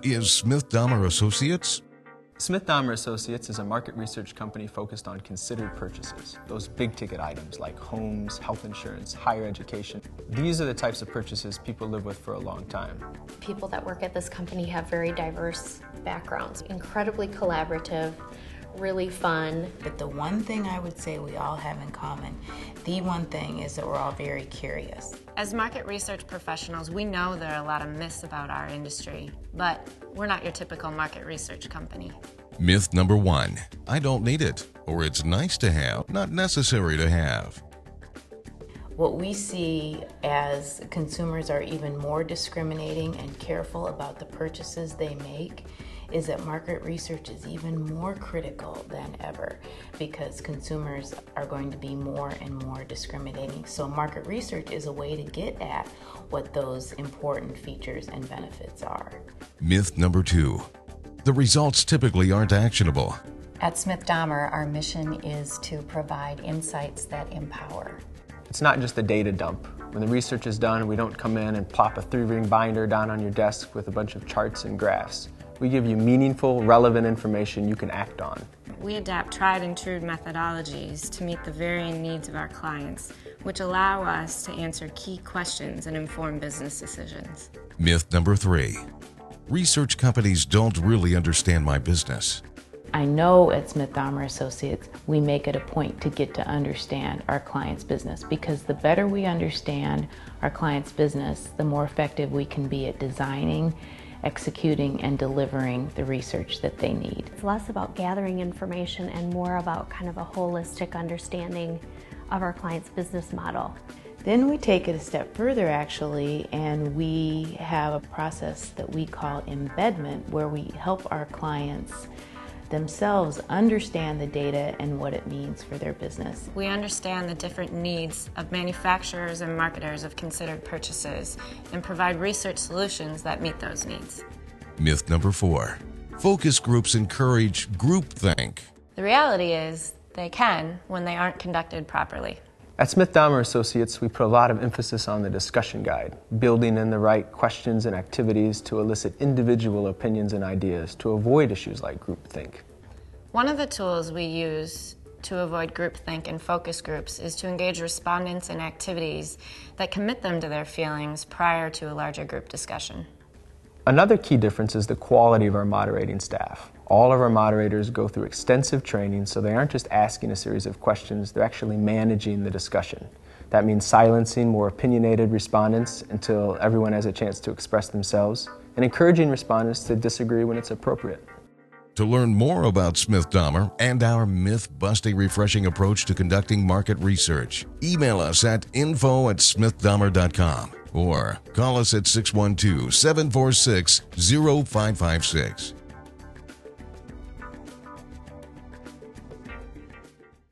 Who is Smith-Dahmer Associates? Smith-Dahmer Associates is a market research company focused on considered purchases, those big-ticket items like homes, health insurance, higher education. These are the types of purchases people live with for a long time. People that work at this company have very diverse backgrounds, incredibly collaborative, really fun. But the one thing I would say we all have in common, the one thing is that we're all very curious. As market research professionals, we know there are a lot of myths about our industry, but we're not your typical market research company. Myth number 1. I don't need it, or it's nice to have, not necessary to have. What we see as consumers are even more discriminating and careful about the purchases they make is that market research is even more critical than ever because consumers are going to be more and more discriminating. So market research is a way to get at what those important features and benefits are. Myth number 2. The results typically aren't actionable. At Smith-Dahmer, our mission is to provide insights that empower. It's not just a data dump. When the research is done, we don't come in and plop a 3-ring binder down on your desk with a bunch of charts and graphs. We give you meaningful, relevant information you can act on. We adapt tried and true methodologies to meet the varying needs of our clients, which allow us to answer key questions and inform business decisions. Myth number 3. Research companies don't really understand my business. I know at Smith-Dahmer Associates, we make it a point to get to understand our client's business because the better we understand our client's business, the more effective we can be at designing, executing, and delivering the research that they need. It's less about gathering information and more about kind of a holistic understanding of our client's business model. Then we take it a step further actually, and we have a process that we call embedment where we help our clients themselves understand the data and what it means for their business. We understand the different needs of manufacturers and marketers of considered purchases and provide research solutions that meet those needs. Myth number 4. Focus groups encourage groupthink. The reality is they can when they aren't conducted properly. At Smith-Dahmer Associates, we put a lot of emphasis on the discussion guide, building in the right questions and activities to elicit individual opinions and ideas to avoid issues like groupthink. One of the tools we use to avoid groupthink and focus groups is to engage respondents in activities that commit them to their feelings prior to a larger group discussion. Another key difference is the quality of our moderating staff. All of our moderators go through extensive training, so they aren't just asking a series of questions, they're actually managing the discussion. That means silencing more opinionated respondents until everyone has a chance to express themselves, and encouraging respondents to disagree when it's appropriate. To learn more about Smith-Dahmer and our myth-busting refreshing approach to conducting market research, email us at info@smithdahmer.com or call us at 612-746-0556.